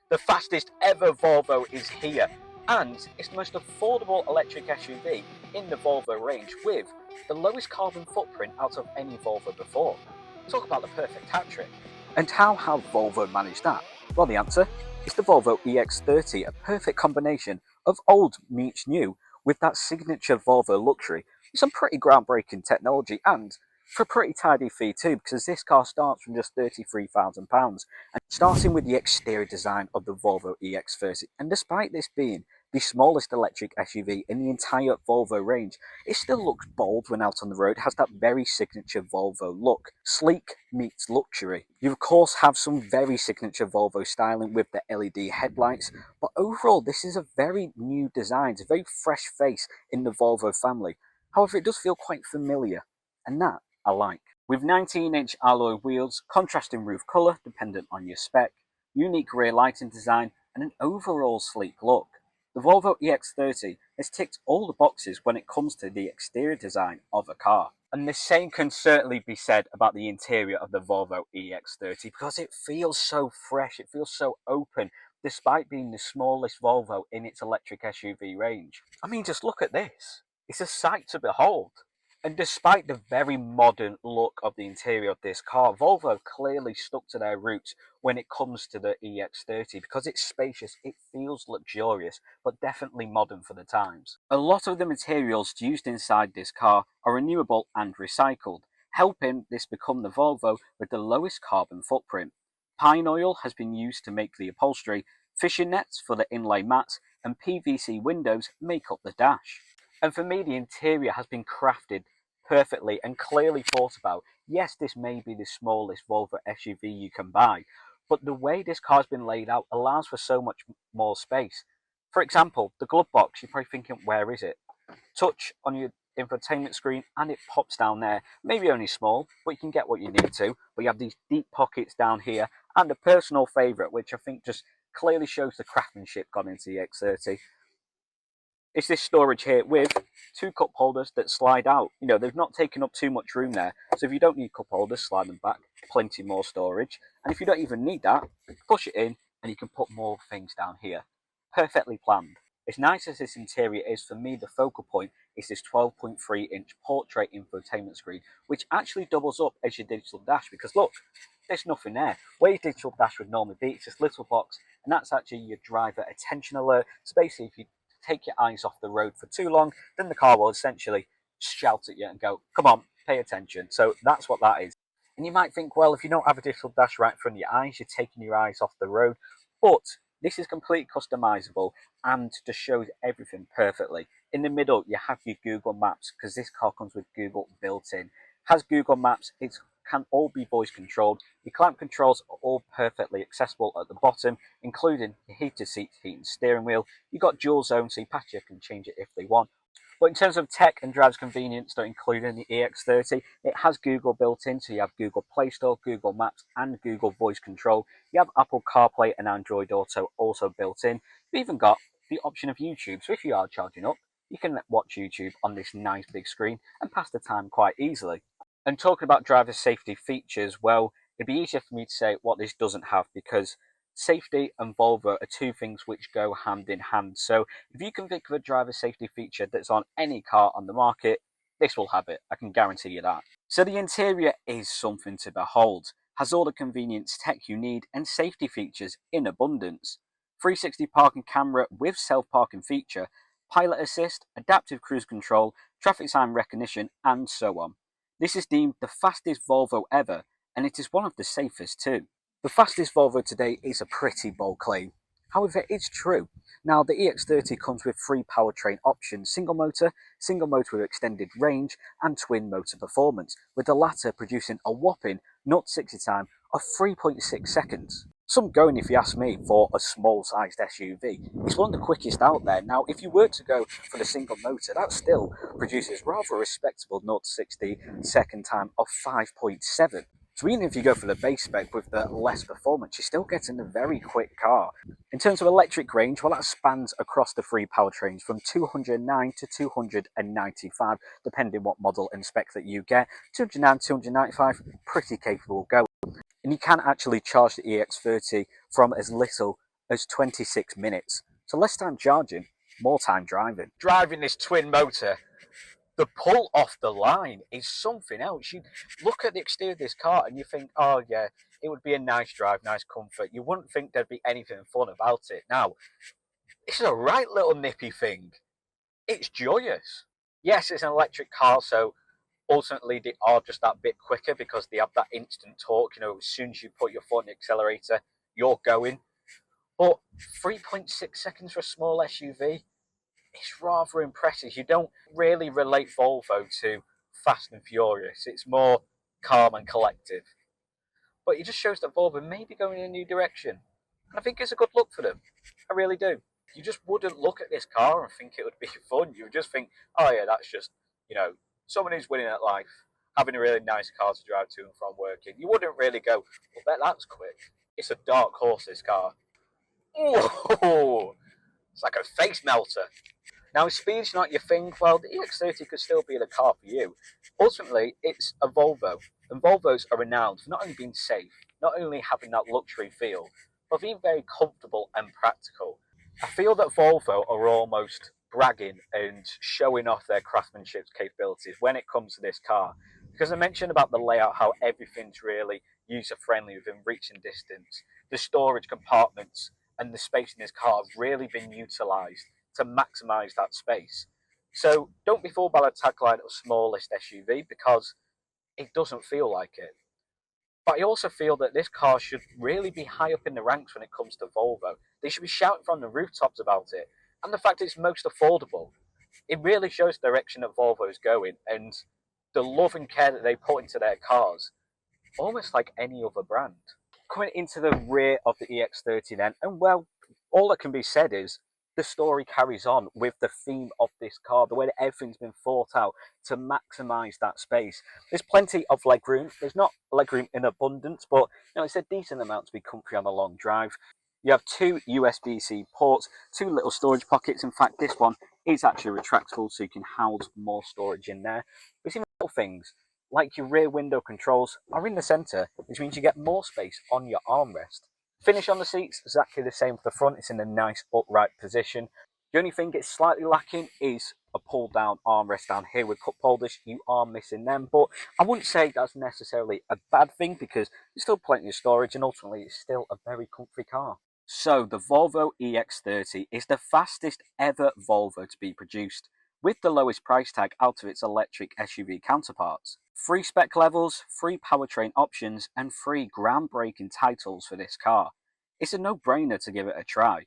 The fastest ever Volvo is here, and it's the most affordable electric SUV in the Volvo range with the lowest carbon footprint out of any Volvo before. Talk about the perfect hat trick. And how have Volvo managed that? Well, the answer is the Volvo EX30, a perfect combination of old meets new with that signature Volvo luxury, some pretty groundbreaking technology and for a pretty tidy fee too, because this car starts from just £33,000 and starting with the exterior design of the Volvo EX30. And despite this being the smallest electric SUV in the entire Volvo range, it still looks bold when out on the road, has that very signature Volvo look. Sleek meets luxury. You of course have some very signature Volvo styling with the LED headlights, but overall this is a very new design, it's a very fresh face in the Volvo family. However, it does feel quite familiar, and that I like. With 19-inch alloy wheels, contrasting roof colour dependent on your spec, unique rear lighting design, and an overall sleek look, the Volvo EX30 has ticked all the boxes when it comes to the exterior design of a car. And the same can certainly be said about the interior of the Volvo EX30 because it feels so fresh, it feels so open, despite being the smallest Volvo in its electric SUV range. I mean, just look at this. It's a sight to behold. And despite the very modern look of the interior of this car, Volvo clearly stuck to their roots when it comes to the EX30 because it's spacious, it feels luxurious, but definitely modern for the times. A lot of the materials used inside this car are renewable and recycled, helping this become the Volvo with the lowest carbon footprint. Pine oil has been used to make the upholstery, fishing nets for the inlay mats, and PVC windows make up the dash. And for me, the interior has been crafted perfectly and clearly thought about. Yes, this may be the smallest Volvo SUV you can buy, but the way this car's been laid out allows for so much more space. For example, the glove box, you're probably thinking, where is it? Touch on your infotainment screen and it pops down there. Maybe only small, but you can get what you need to. But you have these deep pockets down here and a personal favourite, which I think just clearly shows the craftsmanship gone into the X30. It's this storage here with two cup holders that slide out. You know, they've not taken up too much room there. So if you don't need cup holders, slide them back. Plenty more storage. And if you don't even need that, push it in and you can put more things down here. Perfectly planned. As nice as this interior is, for me the focal point is this 12.3-inch portrait infotainment screen, which actually doubles up as your digital dash because look, there's nothing there. Where your digital dash would normally be, it's this little box, and that's actually your driver attention alert. So basically, if you take your eyes off the road for too long, then the car will essentially shout at you and go, come on, pay attention. So that's what that is. And you might think, well, if you don't have a digital dash right in front of your eyes, you're taking your eyes off the road. But this is completely customizable and just shows everything perfectly. In the middle, you have your Google Maps because this car comes with Google built in. Has Google Maps, it can all be voice controlled. Your clamp controls are all perfectly accessible at the bottom, including the heated seats, heated steering wheel. You've got dual zone, so your passenger can change it if they want. But in terms of tech and driver's convenience, so including the EX30, it has Google built in, so you have Google Play Store, Google Maps, and Google Voice Control. You have Apple CarPlay and Android Auto also built in. You've even got the option of YouTube, so if you are charging up, you can watch YouTube on this nice big screen and pass the time quite easily. And talking about driver safety features, well, it'd be easier for me to say what this doesn't have because safety and Volvo are two things which go hand in hand. So if you can think of a driver safety feature that's on any car on the market, this will have it. I can guarantee you that. So the interior is something to behold. Has all the convenience tech you need and safety features in abundance. 360 parking camera with self-parking feature, pilot assist, adaptive cruise control, traffic sign recognition, and so on. This is deemed the fastest Volvo ever, and it is one of the safest too. The fastest Volvo today is a pretty bold claim. However, it's true. Now, the EX30 comes with three powertrain options: single motor with extended range, and twin motor performance, with the latter producing a whopping 0-60 time of 3.6 seconds. Some going, if you ask me, for a small-sized SUV. It's one of the quickest out there. Now, if you were to go for the single motor, that still produces rather a respectable 0-60 second time of 5.7. So even if you go for the base spec with the less performance, you're still getting a very quick car. In terms of electric range, well, that spans across the three powertrains from 209 to 295, depending what model and spec that you get. 209, 295, pretty capable going. And you can actually charge the EX30 from as little as 26 minutes. So less time charging, more time driving. Driving this twin motor, the pull off the line is something else. You look at the exterior of this car and you think, oh yeah, it would be a nice drive, nice comfort. You wouldn't think there'd be anything fun about it. Now, this is a right little nippy thing. It's joyous. Yes, it's an electric car, so ultimately they are just that bit quicker because they have that instant torque. You know, as soon as you put your foot on the accelerator, you're going. But 3.6 seconds for a small SUV, it's rather impressive. You don't really relate Volvo to Fast and Furious. It's more calm and collective. But it just shows that Volvo may be going in a new direction. And I think it's a good look for them. I really do. You just wouldn't look at this car and think it would be fun. You would just think, oh yeah, that's just, you know, someone who's winning at life, having a really nice car to drive to and from working. You wouldn't really go, well, bet that's quick. It's a dark horse, this car. Oh, it's like a face melter. Now, if speed's not your thing, well, the EX30 could still be the car for you. Ultimately, it's a Volvo, and Volvos are renowned for not only being safe, not only having that luxury feel, but being very comfortable and practical. I feel that Volvo are almost bragging and showing off their craftsmanship capabilities when it comes to this car. Because I mentioned about the layout, how everything's really user-friendly within reach and distance. The storage compartments and the space in this car have really been utilised to maximise that space. So don't be fooled by the tagline of smallest SUV because it doesn't feel like it. But I also feel that this car should really be high up in the ranks when it comes to Volvo. They should be shouting from the rooftops about it. And the fact it's most affordable. It really shows the direction that Volvo is going and the love and care that they put into their cars, almost like any other brand. Coming into the rear of the EX30 then, and well, all that can be said is the story carries on with the theme of this car, the way that everything's been thought out to maximise that space. There's plenty of legroom. There's not legroom in abundance, but you know, it's a decent amount to be comfy on a long drive. You have two USB-C ports, two little storage pockets. In fact, this one is actually retractable, so you can house more storage in there. But even little things like your rear window controls are in the centre, which means you get more space on your armrest. Finish on the seats, exactly the same for the front. It's in a nice upright position. The only thing it's slightly lacking is a pull down armrest down here with cup holders. You are missing them, but I wouldn't say that's necessarily a bad thing because there's still plenty of storage and ultimately it's still a very comfy car. So the Volvo EX30 is the fastest ever Volvo to be produced, with the lowest price tag out of its electric SUV counterparts. 3 spec levels, 3 powertrain options, and 3 groundbreaking titles for this car. It's a no-brainer to give it a try.